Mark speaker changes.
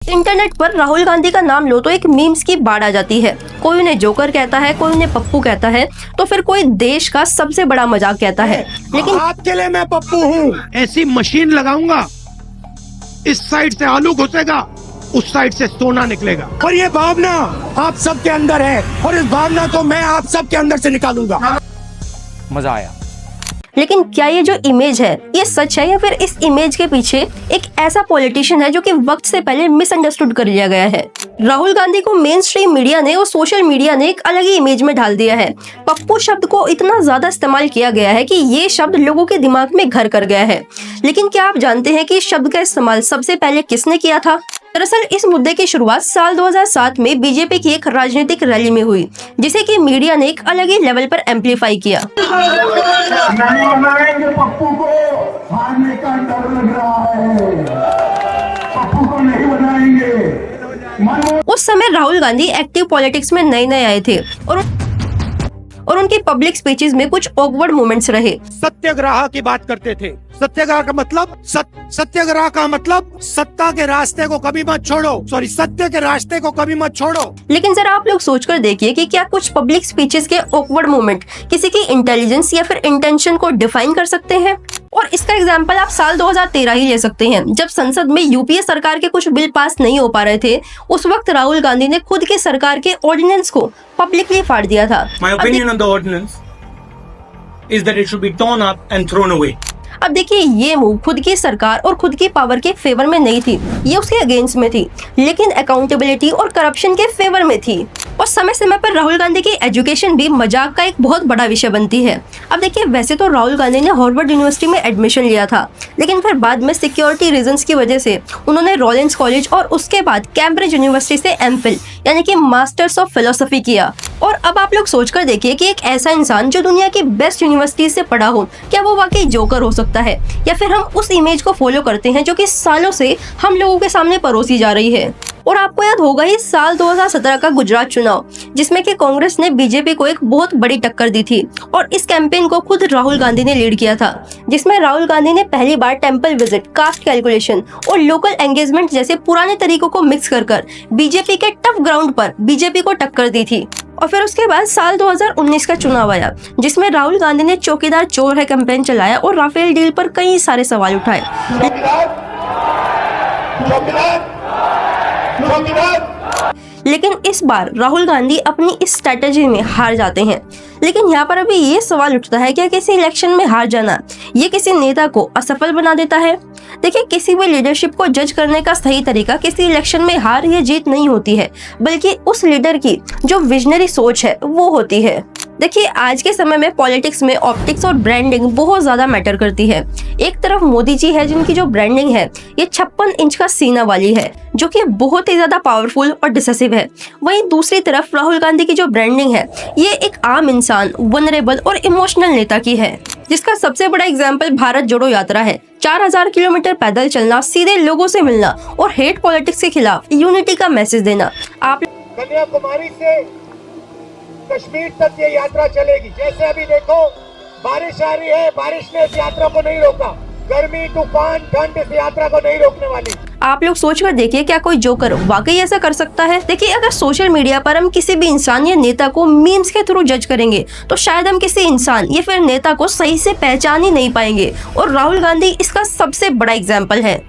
Speaker 1: Internet पर राहुल गांधी का नाम लो तो एक मीम्स की बाढ़ आ जाती है। कोई उन्हें जोकर कहता है, कोई उन्हें पप्पू कहता है, तो फिर कोई देश का सबसे बड़ा मजाक कहता है। लेकिन
Speaker 2: आपके लिए मैं पप्पू हूँ। ऐसी मशीन लगाऊंगा, इस साइड से आलू घुसेगा, उस साइड से सोना निकलेगा। और ये भावना आप सबके अंदर है और इस भावना को मैं आप सबके अंदर से निकालूंगा।
Speaker 3: मजा आया।
Speaker 1: लेकिन क्या ये जो इमेज है ये सच है या फिर इस इमेज के पीछे एक ऐसा पॉलिटिशियन है जो कि वक्त से पहले मिसअंडरस्टूड कर लिया गया है? राहुल गांधी को मेन स्ट्रीम मीडिया ने और सोशल मीडिया ने एक अलग ही इमेज में ढाल दिया है। पप्पू शब्द को इतना ज्यादा इस्तेमाल किया गया है कि ये शब्द लोगों के दिमाग में घर कर गया है। लेकिन क्या आप जानते हैं कि इस शब्द का इस्तेमाल सबसे पहले किसने किया था? दरअसल इस मुद्दे की शुरुआत साल 2007 में बीजेपी की एक राजनीतिक रैली में हुई, जिसे कि मीडिया ने एक अलग ही लेवल पर एम्पलीफाई किया।
Speaker 4: पप्पू को हारने का डर लग रहा है, पप्पू को नहीं बनाएंगे।
Speaker 1: उस समय राहुल गांधी एक्टिव पॉलिटिक्स में नए आए थे और उनके पब्लिक स्पीचेस में कुछ ऑकवर्ड मोमेंट्स रहे।
Speaker 2: सत्याग्रह की बात करते थे। सत्याग्रह का मतलब सत्याग्रह का मतलब सत्ता के रास्ते को कभी मत छोड़ो, सॉरी सत्य के रास्ते को कभी मत छोड़ो।
Speaker 1: लेकिन जरा आप लोग सोचकर देखिए कि क्या कुछ पब्लिक स्पीचेस के ऑकवर्ड मोमेंट किसी की इंटेलिजेंस या फिर इंटेंशन को डिफाइन कर सकते हैं? और इसका एग्जाम्पल आप साल 2013 ही ले सकते हैं, जब संसद में यूपीए सरकार के कुछ बिल पास नहीं हो पा रहे थे। उस वक्त राहुल गांधी ने खुद के सरकार के ऑर्डिनेंस को पब्लिकली फाड़ दिया था।
Speaker 5: My opinion on the ordinance is that it should be torn up and thrown away.
Speaker 1: अब देखिए, ये मूव खुद की सरकार और खुद की पावर के फेवर में नहीं थी, ये उसके अगेंस्ट में थी, लेकिन अकाउंटेबिलिटी और करप्शन के फेवर में थी। और समय समय पर राहुल गांधी की एजुकेशन भी मजाक का एक बहुत बड़ा विषय बनती है। अब देखिए, वैसे तो राहुल गांधी ने हार्वर्ड यूनिवर्सिटी में एडमिशन लिया था, लेकिन फिर बाद में सिक्योरिटी रीजंस की वजह से उन्होंने रॉलिंस कॉलेज और उसके बाद कैम्ब्रिज यूनिवर्सिटी से एमफिल यानी कि मास्टर्स ऑफ फिलोसफी किया। और अब आप लोग सोचकर देखिए कि एक ऐसा इंसान जो दुनिया की बेस्ट यूनिवर्सिटी से पढ़ा हो, क्या वो वाकई जोकर हो सकता है, या फिर हम उस इमेज को फॉलो करते हैं जो कि सालों से हम लोगों के सामने परोसी जा रही है? और आपको याद होगा ही साल 2017 का गुजरात चुनाव, जिसमें कि कांग्रेस ने बीजेपी को एक बहुत बड़ी टक्कर दी थी, और इस कैंपेन को खुद राहुल गांधी ने लीड किया था, जिसमें राहुल गांधी ने पहली बार टेंपल विजिट, कास्ट कैलकुलेशन और लोकल एंगेजमेंट जैसे पुराने तरीकों को मिक्स कर बीजेपी के टफ ग्राउंड पर बीजेपी को टक्कर दी थी। और फिर उसके बाद साल 2019 का चुनाव आया, जिसमें राहुल गांधी ने चौकीदार चोर है कैंपेन चलाया और राफेल डील पर कई सारे सवाल उठाए। लेकिन इस बार राहुल गांधी अपनी इस स्ट्रेटेजी में हार जाते हैं। लेकिन यहाँ पर अभी ये सवाल उठता है, क्या किसी इलेक्शन में हार जाना ये किसी नेता को असफल बना देता है? देखिए, किसी भी लीडरशिप को जज करने का सही तरीका किसी इलेक्शन में हार या जीत नहीं होती है, बल्कि उस लीडर की जो विजनरी सोच है वो होती है। देखिए, आज के समय में पॉलिटिक्स में ऑप्टिक्स और ब्रांडिंग बहुत ज्यादा मैटर करती है। एक तरफ मोदी जी है, जिनकी जो ब्रांडिंग है ये 56 इंच का सीना वाली है, जो कि बहुत ही ज्यादा पावरफुल और डिसेसिव है। वहीं दूसरी तरफ राहुल गांधी की जो ब्रांडिंग है ये एक आम इंसान, वनरेबल और इमोशनल नेता की है, जिसका सबसे बड़ा एग्जाम्पल भारत जोड़ो यात्रा है। 4000 किलोमीटर पैदल चलना, सीधे लोगों से मिलना और हेट पॉलिटिक्स के खिलाफ यूनिटी का मैसेज देना। आप
Speaker 2: कन्याकुमारी से कश्मीर तक ये यात्रा चलेगी। जैसे अभी देखो बारिश आ रही है, बारिश ने इस यात्रा को नहीं रोका, गर्मी, तूफान, ठंड इस यात्रा को नहीं रोकने वाली।
Speaker 1: आप लोग सोचकर देखिए, क्या कोई जोकर वाकई ऐसा कर सकता है? देखिए, अगर सोशल मीडिया पर हम किसी भी इंसान या नेता को मीम्स के थ्रू जज करेंगे तो शायद हम किसी इंसान या फिर नेता को सही से पहचान ही नहीं पाएंगे, और राहुल गांधी इसका सबसे बड़ा एग्जाम्पल है।